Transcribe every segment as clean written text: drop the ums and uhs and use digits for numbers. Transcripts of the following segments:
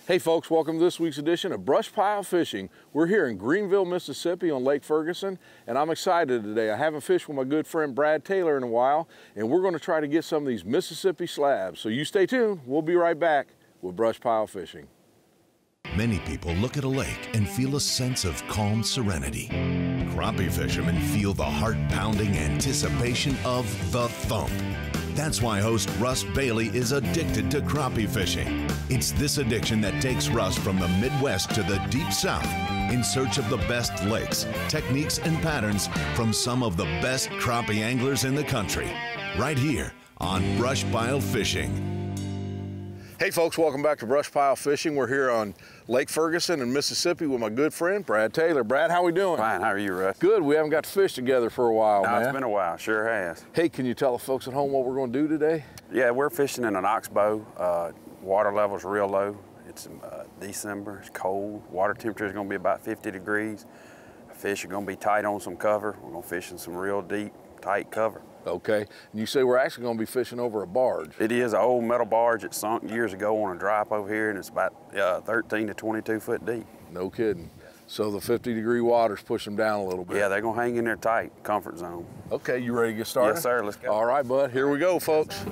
Hey folks, welcome to this week's edition of BrushPile Fishing. We're here in Greenville, Mississippi on Lake Ferguson, and I'm excited today. I haven't fished with my good friend Brad Taylor in a while, and we're going to try to get some of these Mississippi slabs. So you stay tuned. We'll be right back with BrushPile Fishing. Many people look at a lake and feel a sense of calm serenity. Crappie fishermen feel the heart-pounding anticipation of the thump. That's why host Russ Bailey is addicted to crappie fishing. It's this addiction that takes Russ from the Midwest to the Deep South in search of the best lakes, techniques, and patterns from some of the best crappie anglers in the country. Right here on BrushPile Fishing. Hey folks, welcome back to BrushPile Fishing. We're here on Lake Ferguson in Mississippi with my good friend Brad Taylor. Brad, how we doing? Fine, how are you, Russ? Good, we haven't got to fish together for a while, man. It's been a while, sure has. Hey, can you tell the folks at home what we're going to do today? Yeah, we're fishing in an oxbow. Water level's real low. It's December, it's cold. Water temperature is going to be about 50 degrees. Fish are going to be tight on some cover. We're going to fish in some real deep, tight cover. Okay, and you say we're actually going to be fishing over a barge. It is an old metal barge that sunk years ago on a dry up over here, and it's about 13 to 22 foot deep. No kidding. So the 50-degree waters push them down a little bit. Yeah, they're going to hang in there tight, comfort zone. Okay, you ready to get started? Yes, sir, let's go. All right, bud, here we go, folks.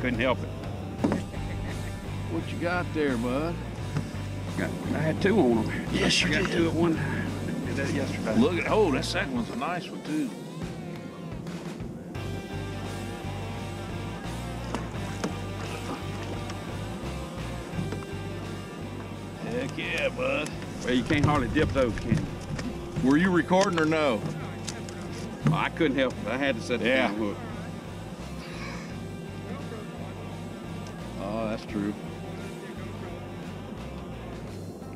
Couldn't help it. What you got there, bud? I had two on them. Yes, you got did. two at one. Did that yesterday. Look at, oh, that second one's a nice one, too. Heck yeah, bud. Well, you can't hardly dip those, can you? Were you recording or no? Well, I couldn't help it. I had to set the damn hook. Oh, that's true.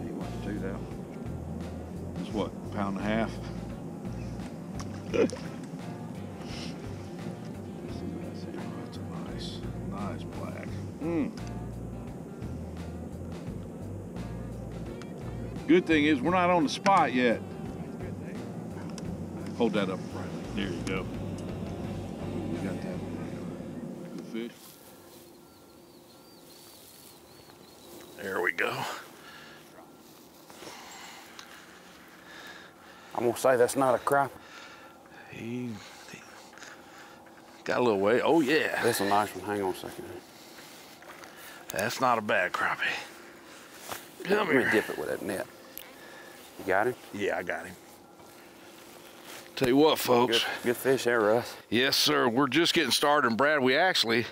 He wasn't two though. It's what, a pound and a half? That's a nice black. Good thing is we're not on the spot yet. Hold that up right there. You go. We got that. Good fish. There we go. I'm going to say that's not a crappie. He got a little way. Oh, yeah. That's a nice one. Hang on a second. That's not a bad crappie. Come Let here. me dip it with that net. You got him? Yeah, I got him. Tell you what, folks. Good fish there, Russ. Yes, sir. We're just getting started. And Brad, we actually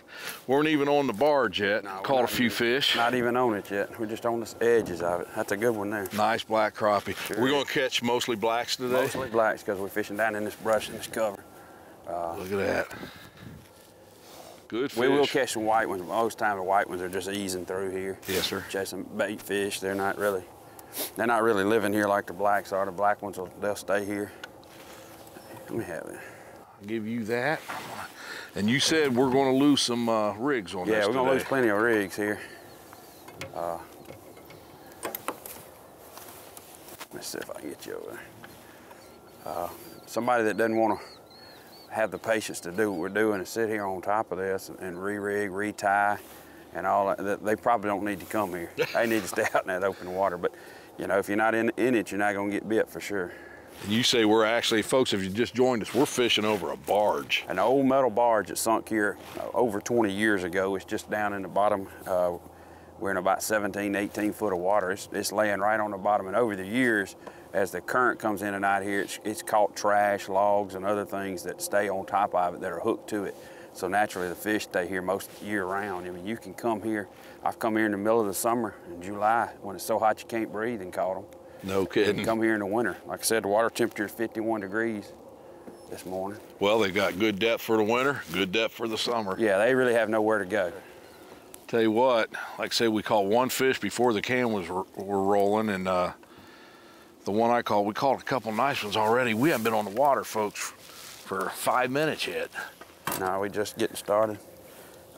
weren't even on the barge yet. No, Caught a few fish. Not even on it yet. We're just on the edges of it. That's a good one there. Nice black crappie. Sure We're is. going to catch mostly blacks today? Mostly blacks because we're fishing down in this brush and this cover. Look at that. Good fish. We will catch some white ones, but most times the white ones are just easing through here. Yes, sir. Chasing bait fish. They're not really living here like the blacks are. The black ones, they'll stay here. Let me have it. I'll give you that. And you said we're going to lose some rigs on this Yeah, we're going to today. lose plenty of rigs here. Let's see if I can get you over there. Somebody that doesn't want to have the patience to do what we're doing is sit here on top of this and re-rig, re-tie, and all that. They probably don't need to come here. They need to stay out in that open water. But, you know, if you're not in it, you're not going to get bit for sure. And you say we're actually, folks, if you just joined us, we're fishing over a barge. An old metal barge that sunk here over 20 years ago. It's just down in the bottom. We're in about 17, 18 foot of water. It's laying right on the bottom. And over the years, as the current comes in and out here, it's caught trash, logs, and other things that stay on top of it that are hooked to it. So naturally, the fish stay here most year round. I mean, you can come here. I've come here in the middle of the summer in July when it's so hot you can't breathe and caught them. No kidding. You can come here in the winter. Like I said, the water temperature is 51 degrees this morning. Well, they've got good depth for the winter, good depth for the summer. Yeah, they really have nowhere to go. Tell you what, like I say, we caught one fish before the cam were rolling, and the one I caught, we caught a couple nice ones already. We haven't been on the water, folks, for 5 minutes yet. No, we're just getting started.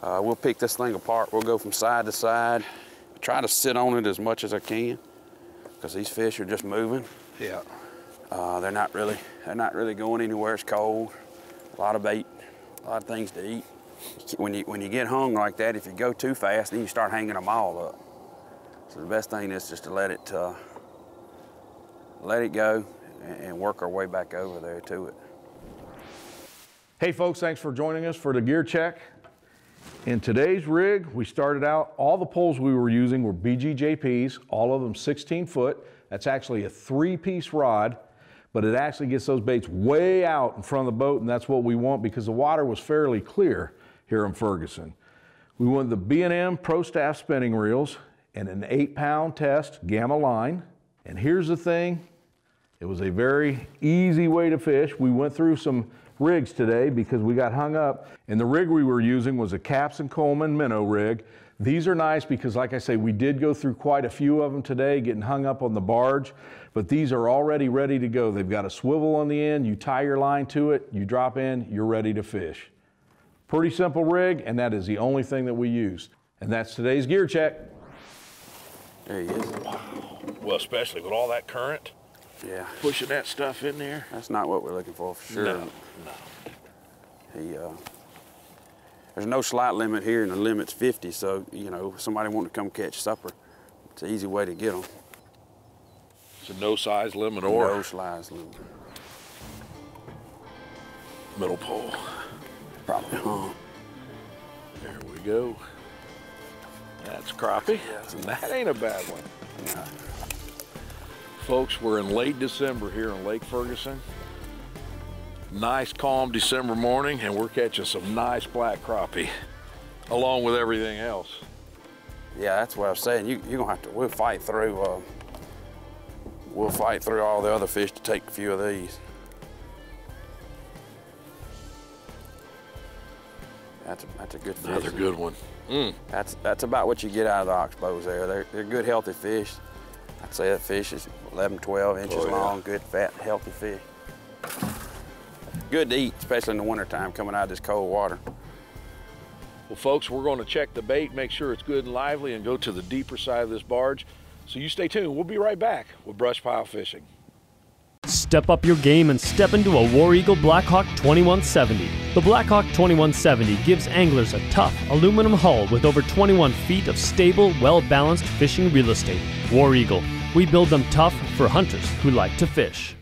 We'll pick this thing apart. We'll go from side to side. Try to sit on it as much as I can, because these fish are just moving. Yeah. They're not really going anywhere. It's cold. A lot of bait, a lot of things to eat. When you get hung like that, if you go too fast, then you start hanging them all up. So the best thing is just to let it go and work our way back over there to it. Hey folks, thanks for joining us for the gear check. In today's rig, we started out, all the poles we were using were BGJPs, all of them 16 foot. That's actually a 3-piece rod, but it actually gets those baits way out in front of the boat, and that's what we want because the water was fairly clear here in Ferguson. We wanted the B&M Pro Staff spinning reels and an 8-pound test gamma line. And here's the thing, it was a very easy way to fish. We went through some rigs today because we got hung up, and the rig we were using was a Caps and Coleman minnow rig. These are nice because, like I say, we did go through quite a few of them today getting hung up on the barge, but these are already ready to go. They've got a swivel on the end, you tie your line to it, you drop in, you're ready to fish. Pretty simple rig, and that is the only thing that we used. And that's today's gear check. There he is. Wow. Well, especially with all that current. Yeah. Pushing that stuff in there. That's not what we're looking for sure. No. There's no slot limit here, and the limit's 50, so, you know, if somebody wanting to come catch supper, it's an easy way to get them. It's a no size limit or? No size limit. Middle pole. Probably, huh? There we go. That's crappie. And that ain't a bad one. No. Folks, we're in late December here in Lake Ferguson. Nice, calm December morning, and we're catching some nice black crappie, along with everything else. Yeah, that's what I was saying. You're gonna have to. We'll fight through all the other fish to take a few of these. That's a good fish. Another good one. Mm. That's about what you get out of the oxbows there. They're good, healthy fish. I'd say that fish is 11, 12 inches long, good, fat, healthy fish. Good to eat, especially in the wintertime, coming out of this cold water. Well, folks, we're going to check the bait, make sure it's good and lively, and go to the deeper side of this barge. So you stay tuned. We'll be right back with BrushPile Fishing. Step up your game and step into a War Eagle Blackhawk 2170. The Blackhawk 2170 gives anglers a tough aluminum hull with over 21 feet of stable, well-balanced fishing real estate. War Eagle. We build them tough for hunters who like to fish.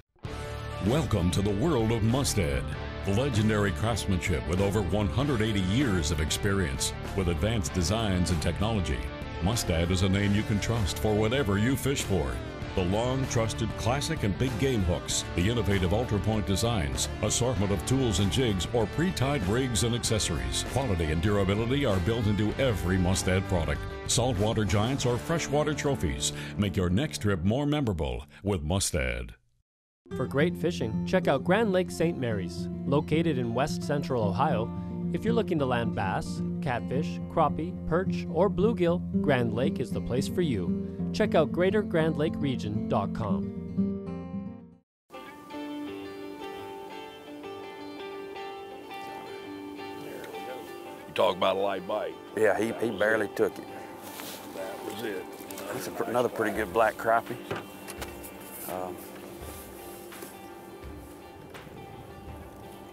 Welcome to the world of Mustad. Legendary craftsmanship with over 180 years of experience. With advanced designs and technology, Mustad is a name you can trust for whatever you fish for. The long trusted classic and big game hooks, the innovative ultra-point designs, assortment of tools and jigs, or pre-tied rigs and accessories. Quality and durability are built into every Mustad product. Saltwater giants or freshwater trophies. Make your next trip more memorable with Mustad. For great fishing, check out Grand Lake St. Mary's. Located in west central Ohio, if you're looking to land bass, catfish, crappie, perch, or bluegill, Grand Lake is the place for you. Check out greatergrandlakeregion.com. You talk about a light bite. Yeah, he barely took it. That was it. That's another pretty good black crappie.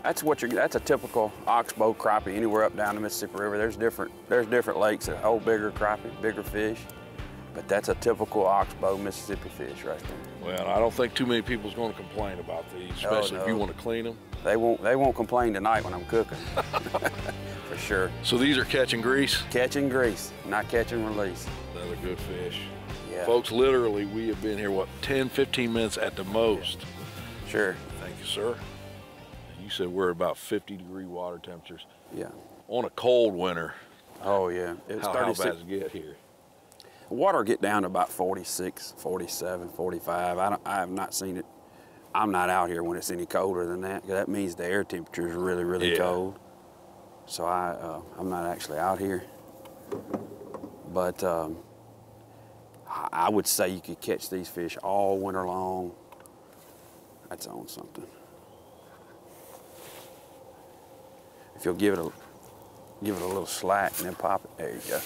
That's a typical oxbow crappie anywhere up down the Mississippi River. There's different lakes that hold bigger crappie, bigger fish, but that's a typical oxbow Mississippi fish right there. Well, I don't think too many people's going to complain about these, especially if you want to clean them. They won't complain tonight when I'm cooking, for sure. So these are catch and grease? Catch and grease, not catch and release. Another good fish. Yeah. Folks, literally, we have been here, what, 10, 15 minutes at the most. Sure. Thank you, sir. You said we're about 50-degree water temperatures. Yeah. On a cold winter. Oh, yeah. It's how bad does it get here? Water get down to about 46, 47, 45. I have not seen it. I'm not out here when it's any colder than that. That means the air temperature is really, really cold. So I'm not actually out here. But I would say you could catch these fish all winter long. That's on something. If you'll give it a little slack and then pop it, there you go.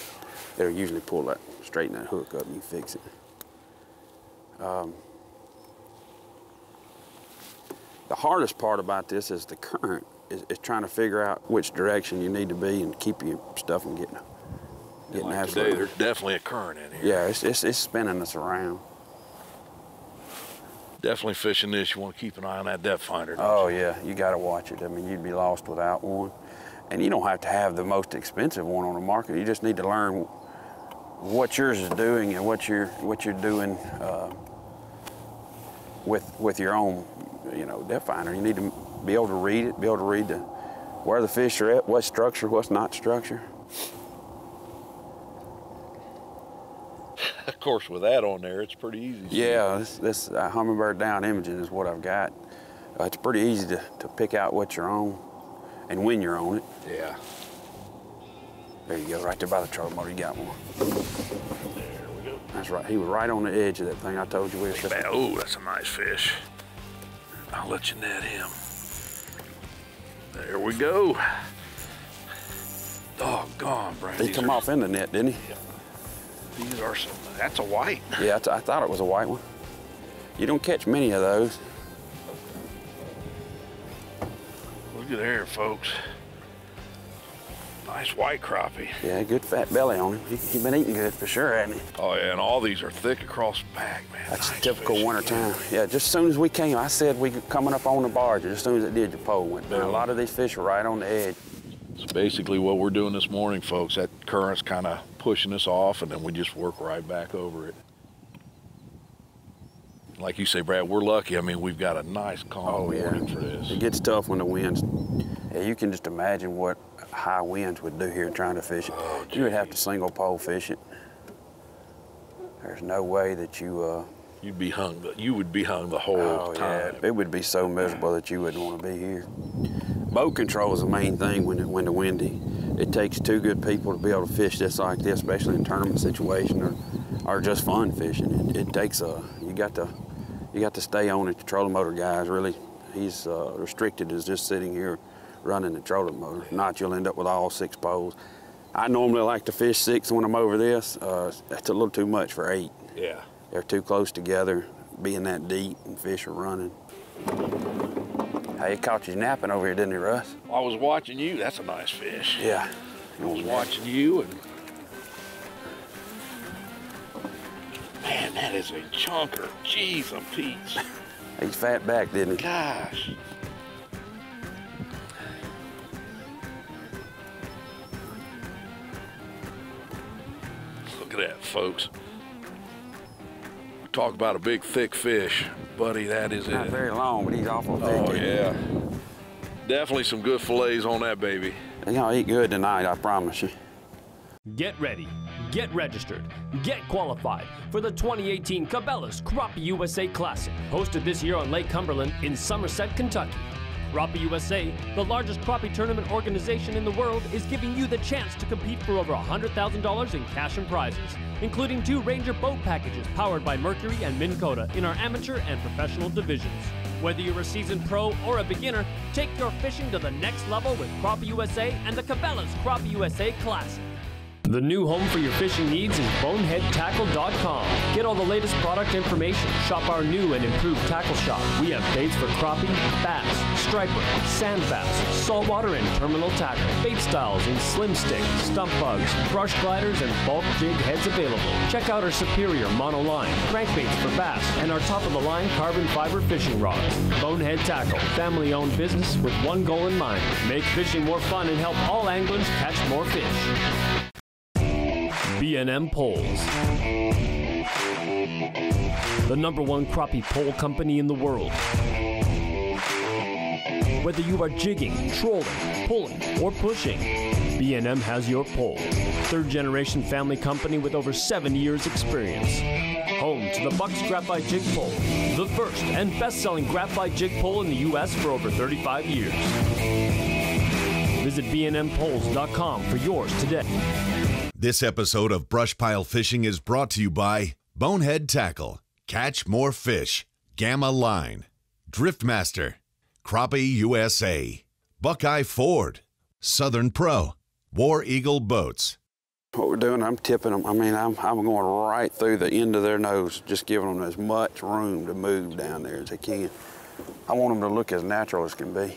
It'll usually pull that, straighten that hook up and you fix it. The hardest part about this is the current, is trying to figure out which direction you need to be and keep your stuff from getting like absolutely. today, there's definitely a current in here. Yeah, it's spinning us around. Definitely fishing this, you want to keep an eye on that depth finder. Oh yeah, you got to watch it. I mean, you'd be lost without one. And you don't have to have the most expensive one on the market. You just need to learn what yours is doing and what you're doing with your own, depth finder. You need to be able to read it, be able to read where the fish are at, what's structure, what's not structure. Of course, with that on there, it's pretty easy. Yeah, this Humminbird down imaging is what I've got. It's pretty easy to pick out what you're on and when you're on it. Yeah. There you go, right there by the trolling motor, you got one. There we go. That's right, he was right on the edge of that thing I told you we were. Oh, that's a nice fish. I'll let you net him. There we go. Doggone, Brad. He come off in the net, didn't he? Yeah. These are some, that's a white. Yeah, I thought it was a white one. You don't catch many of those. Look at there, folks. Nice white crappie. Yeah, good fat belly on him. He's been eating good for sure, hasn't he? Oh yeah, and all these are thick across the back, man. That's nice typical fish. winter time. Yeah, just as soon as we came, I said we coming up on the barge. As soon as it did, the pole went down. A lot of these fish are right on the edge. So basically what we're doing this morning, folks, that current's kind of pushing us off, and then we just work right back over it. Like you say, Brad, we're lucky. I mean, we've got a nice calm morning for this. It gets tough when the winds. Yeah, you can just imagine what high winds would do here trying to fish it. Oh, you would have to single pole fish it. There's no way that you. You'd be hung. You would be hung the whole time. Yeah, it would be so miserable that you wouldn't want to be here. Boat control is the main thing when the windy. It takes two good people to be able to fish this like this, especially in tournament situation or just fun fishing. It takes you got to stay on it. The trolling motor guys really, he's restricted as just sitting here running the trolling motor. If not, you'll end up with all 6 poles. I normally like to fish 6 when I'm over this. That's a little too much for 8. Yeah. They're too close together, being that deep, and fish are running. Hey, he caught you napping over here, didn't he, Russ? I was watching you. That's a nice fish. Yeah. I was watching you, and man, that is a chunker. Jeez, I'm Pete's. He's fat back, didn't he? Gosh. Look at that, folks. Talk about a big, thick fish. Buddy, that is Not it. very long, but he's awful thick. Oh, yeah. Definitely some good fillets on that baby. He's gonna eat good tonight, I promise you. Get ready, get registered, get qualified for the 2018 Cabela's Crappie USA Classic, hosted this year on Lake Cumberland in Somerset, Kentucky. Crappie USA, the largest crappie tournament organization in the world, is giving you the chance to compete for over $100,000 in cash and prizes, including 2 Ranger boat packages powered by Mercury and Minn Kota in our amateur and professional divisions. Whether you're a seasoned pro or a beginner, take your fishing to the next level with Crappie USA and the Cabela's Crappie USA Classic. The new home for your fishing needs is BoneheadTackle.com. Get all the latest product information. Shop our new and improved tackle shop. We have baits for crappie, bass, striper, sand bass, saltwater and terminal tackle. Bait styles in slim stick, stump bugs, brush gliders, and bulk jig heads available. Check out our superior monoline, crankbaits for bass, and our top-of-the-line carbon fiber fishing rods. Bonehead Tackle, family-owned business with one goal in mind: make fishing more fun and help all anglers catch more fish. B&M Poles, the #1 crappie pole company in the world. Whether you are jigging, trolling, pulling, or pushing, B&M has your pole. 3rd-generation family company with over 7 years experience. Home to the Bucks Graphite Jig Pole, the first and best-selling graphite jig pole in the U.S. for over 35 years. Visit bnmpoles.com for yours today. This episode of BrushPile Fishing is brought to you by Bonehead Tackle, Catch More Fish, Gamma Line, Driftmaster, Crappie USA, Buckeye Ford, Southern Pro, War Eagle Boats. What we're doing, I'm tipping them. I mean, I'm going right through the end of their nose, just giving them as much room to move down there as they can. I want them to look as natural as can be.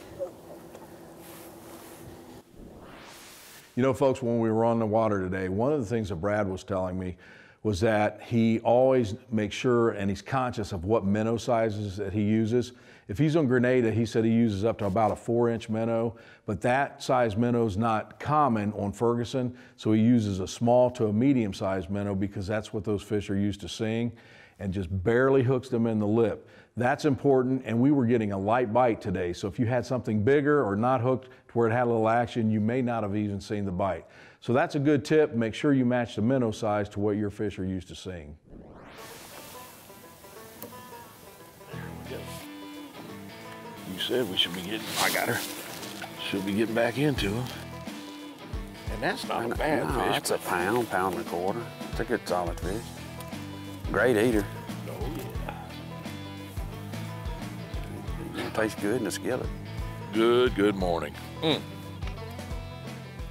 You know, folks, when we were on the water today, one of the things that Brad was telling me was that he always makes sure and he's conscious of what minnow sizes that he uses. If he's on Grenada, he said he uses up to about a 4-inch minnow, but that size minnow is not common on Ferguson, so he uses a small to a medium-sized minnow because that's what those fish are used to seeing, and just barely hooks them in the lip. That's important, and we were getting a light bite today, so if you had something bigger or not hooked to where it had a little action, you may not have even seen the bite. So that's a good tip. Make sure you match the minnow size to what your fish are used to seeing. There we go. You said we should be getting, I got her. Should be getting back into them. And that's not a bad fish. That's a pound, pound and a quarter. It's a good solid fish. Great eater. Oh yeah. It tastes good in the skillet. Good morning.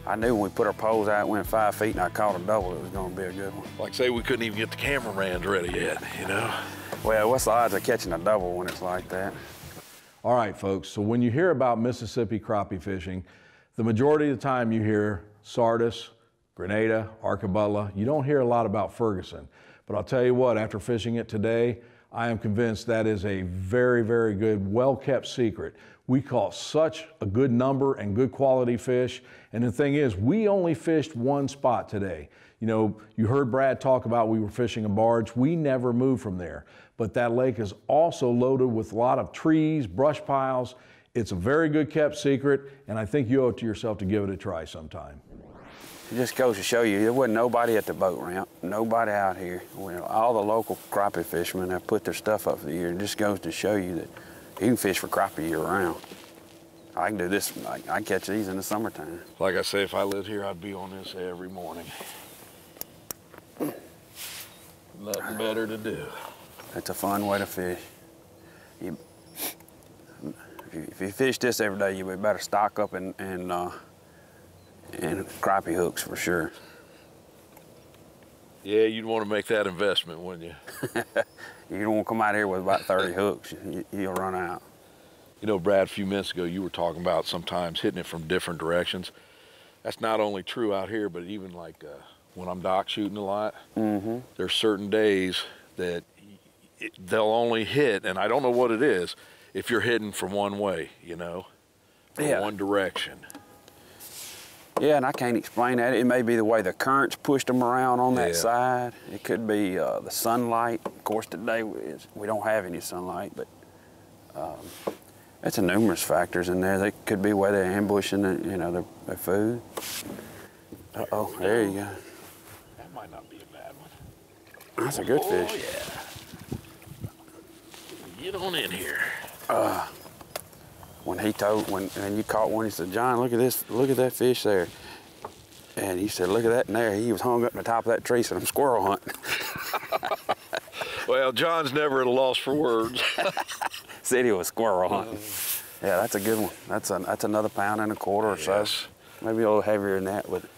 I knew when we put our poles out, went 5 feet, and I caught a double, it was going to be a good one. Like say we couldn't even get the camerams ready yet, you know? Well, what's the odds of catching a double when it's like that? All right, folks, so when you hear about Mississippi crappie fishing, the majority of the time you hear Sardis, Grenada, Arcabella. You don't hear a lot about Ferguson. But I'll tell you what, after fishing it today, I am convinced that is a very, very good, well-kept secret. We caught such a good number and good quality fish. And the thing is, we only fished one spot today. You know, you heard Brad talk about we were fishing a barge. We never moved from there. But that lake is also loaded with a lot of trees, brush piles. It's a very good kept secret, and I think you owe it to yourself to give it a try sometime. It just goes to show you, there wasn't nobody at the boat ramp, nobody out here. Well, all the local crappie fishermen have put their stuff up for the year. It just goes to show you that you can fish for crappie year-round. I can do this, I can catch these in the summertime. Like I say, if I lived here, I'd be on this every morning. Nothing better to do. It's a fun way to fish. If you fish this every day, you better stock up and crappie hooks for sure. Yeah, you'd want to make that investment, wouldn't you? You don't want to come out here with about 30 hooks. You'll run out. You know, Brad, a few minutes ago, you were talking about sometimes hitting it from different directions. That's not only true out here, but even like when I'm dock shooting a lot, there's certain days that they'll only hit, and I don't know what it is, if you're hitting from one way, you know, from one direction. Yeah, and I can't explain that. It may be the way the currents pushed them around on that side. It could be the sunlight. Of course, today we don't have any sunlight, but it's a numerous factors in there. They could be where they're ambushing, their food. Uh-oh, there you go. That might not be a bad one. That's a good fish. Oh, yeah. Get on in here. When you caught one, he said, "John, look at this, look at that fish there." And he said, "Look at that in there." He was hung up in the top of that tree, said, "I'm squirrel hunting." Well, John's never at a loss for words. Said he was squirrel hunting. Yeah, that's a good one. That's another pound and a quarter or so. Maybe a little heavier than that with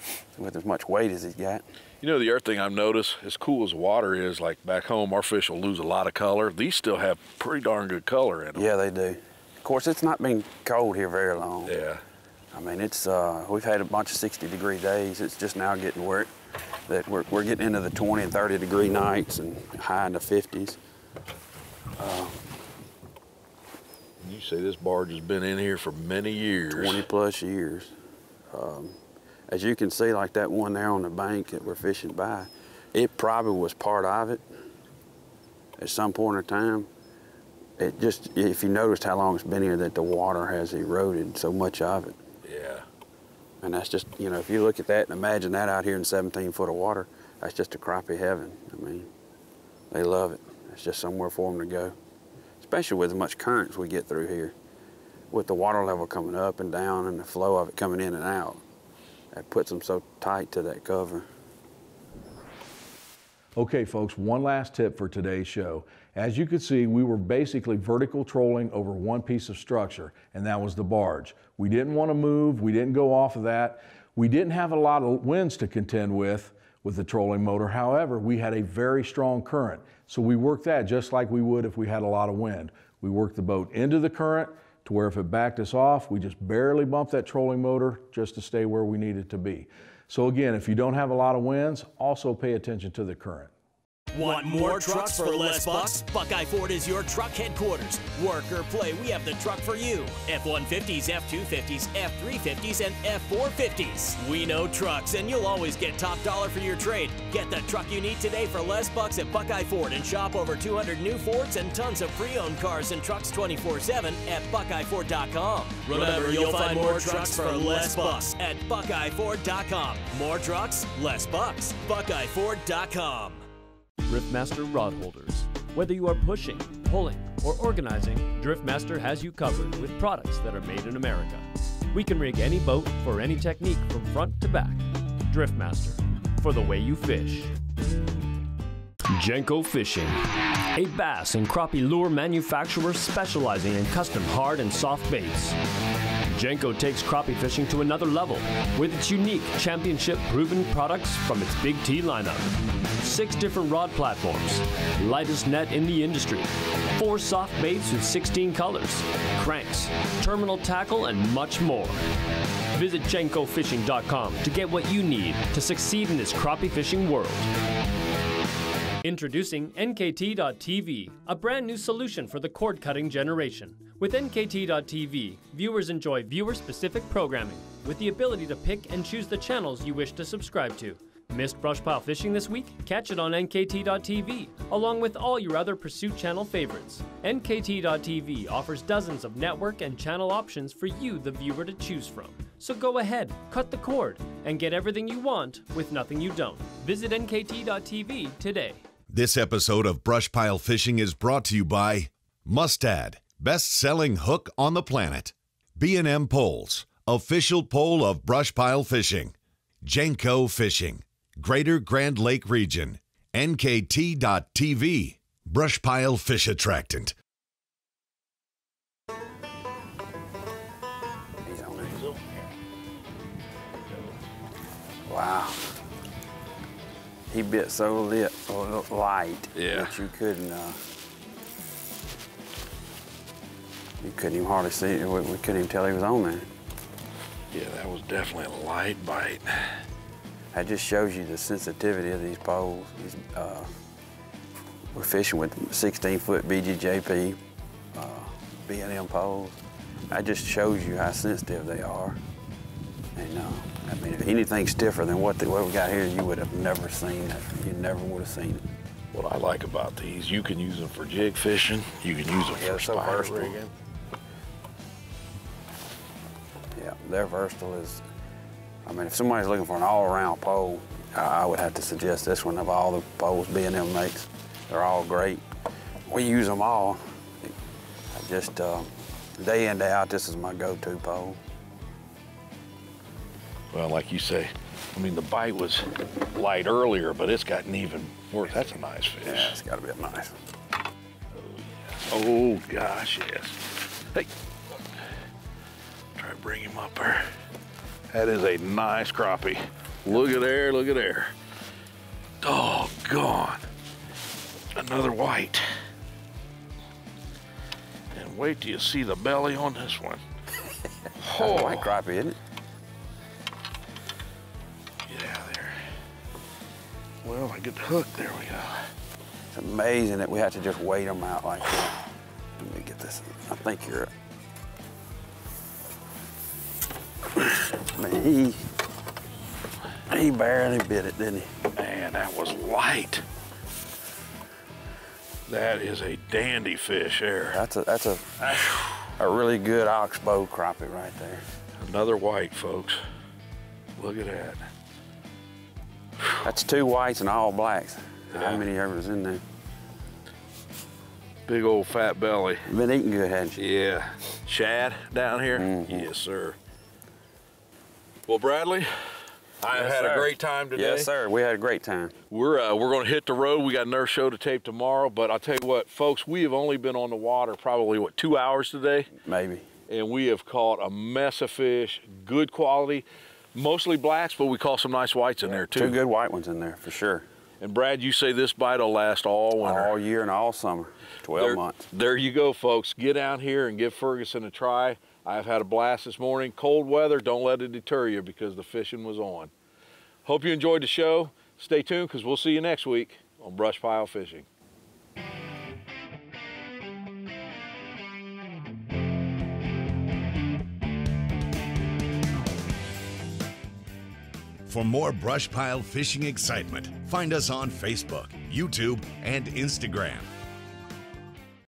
as much weight as he's got. You know, the other thing I've noticed, as cool as water is, like back home, our fish will lose a lot of color. These still have pretty darn good color in them. Yeah, they do. Of course, it's not been cold here very long. Yeah. I mean, it's we've had a bunch of 60-degree days. It's just now getting where we're getting into the 20 and 30-degree nights and high in the 50s. You say this barge has been in here for many years. 20+ years. As you can see, like that one there on the bank that we're fishing by, it probably was part of it at some point in time. It just, if you noticed how long it's been here, that the water has eroded so much of it. Yeah. And that's just, if you look at that and imagine that out here in 17 foot of water, that's just a crappie heaven. I mean, they love it. It's just somewhere for them to go, especially with as much currents we get through here. With the water level coming up and down and the flow of it coming in and out, that puts them so tight to that cover. Okay folks, one last tip for today's show. As you can see, we were basically vertical trolling over one piece of structure, and that was the barge. We didn't want to move, we didn't go off of that. We didn't have a lot of winds to contend with the trolling motor. However, we had a very strong current. So we worked that just like we would if we had a lot of wind. We worked the boat into the current to where if it backed us off, we just barely bumped that trolling motor just to stay where we needed to be. So again, if you don't have a lot of winds, also pay attention to the current. Want more trucks for less bucks? Buckeye Ford is your truck headquarters. Work or play, we have the truck for you. F-150s, F-250s, F-350s, and F-450s. We know trucks, and you'll always get top dollar for your trade. Get the truck you need today for less bucks at Buckeye Ford and shop over 200 new Fords and tons of pre-owned cars and trucks 24/7 at BuckeyeFord.com. Remember, you'll find more trucks for less bucks at BuckeyeFord.com. More trucks, less bucks. BuckeyeFord.com. Driftmaster rod holders. Whether you are pushing, pulling, or organizing, Driftmaster has you covered with products that are made in America. We can rig any boat for any technique from front to back. Driftmaster, for the way you fish. Jenko Fishing, a bass and crappie lure manufacturer specializing in custom hard and soft baits. Jenko takes crappie fishing to another level with its unique championship-proven products from its Big T lineup. 6 different rod platforms, lightest net in the industry, 4 soft baits with 16 colors, cranks, terminal tackle, and much more. Visit JenkoFishing.com to get what you need to succeed in this crappie fishing world. Introducing NKT.TV, a brand new solution for the cord-cutting generation. With NKT.TV, viewers enjoy viewer-specific programming with the ability to pick and choose the channels you wish to subscribe to. Missed BrushPile Fishing this week? Catch it on NKT.TV, along with all your other Pursuit Channel favorites. NKT.TV offers dozens of network and channel options for you, the viewer, to choose from. So go ahead, cut the cord, and get everything you want with nothing you don't. Visit NKT.TV today. This episode of BrushPile Fishing is brought to you by Mustad, best-selling hook on the planet. B&M Poles, official pole of BrushPile Fishing. Jenko Fishing, Greater Grand Lake Region. NKT.TV, BrushPile Fish Attractant. Wow. He bit so light that you couldn't even hardly see it. We couldn't even tell he was on there. Yeah, that was definitely a light bite. That just shows you the sensitivity of these poles. We're fishing with 16-foot BGJP B&M poles. That just shows you how sensitive they are. And I mean, if anything stiffer than what we got here, you would have never seen it. You never would have seen it. What I like about these, you can use them for jig fishing. You can use them for spider rigging. Yeah, they're versatile. I mean, if somebody's looking for an all-around pole, I would have to suggest this one of all the poles B&M makes. They're all great. We use them all. I just, day in, day out, this is my go-to pole. Well, like you say, I mean, the bite was light earlier, but it's gotten even worse. That's a nice fish. Yeah, it's got to be nice. Oh, gosh, yes. Hey, try to bring him up there. That is a nice crappie. Look at there, look at there. Doggone. Another white. And wait till you see the belly on this one. Oh, white crappie, isn't it? Well, I get the hook, there we go. It's amazing that we have to just wait them out like that. Let me get this, I think you're, I mean, he barely bit it, didn't he? Man, that was light. That is a dandy fish there. That's a really good oxbow crappie right there. Another white, folks. Look at that. That's 2 whites and all blacks. Yeah. How many ever was in there? Big old fat belly. Been eating good, hadn't you? Yeah. Shad down here? Mm-hmm. Yes, sir. Well, Bradley, I Yes, had sir. a great time today. Yes, sir. We had a great time. We're going to hit the road. We got another show to tape tomorrow, but I'll tell you what, folks, we have only been on the water probably, what, 2 hours today? Maybe. And we have caught a mess of fish, good quality, mostly blacks, but we caught some nice whites in there too. 2 good white ones in there for sure. And Brad, you say this bite will last all winter. All year and all summer, 12 months. There you go, folks. Get out here and give Ferguson a try. I've had a blast this morning. Cold weather, don't let it deter you because the fishing was on. Hope you enjoyed the show. Stay tuned because we'll see you next week on BrushPile Fishing. For more brush pile fishing excitement, find us on Facebook, YouTube, and Instagram.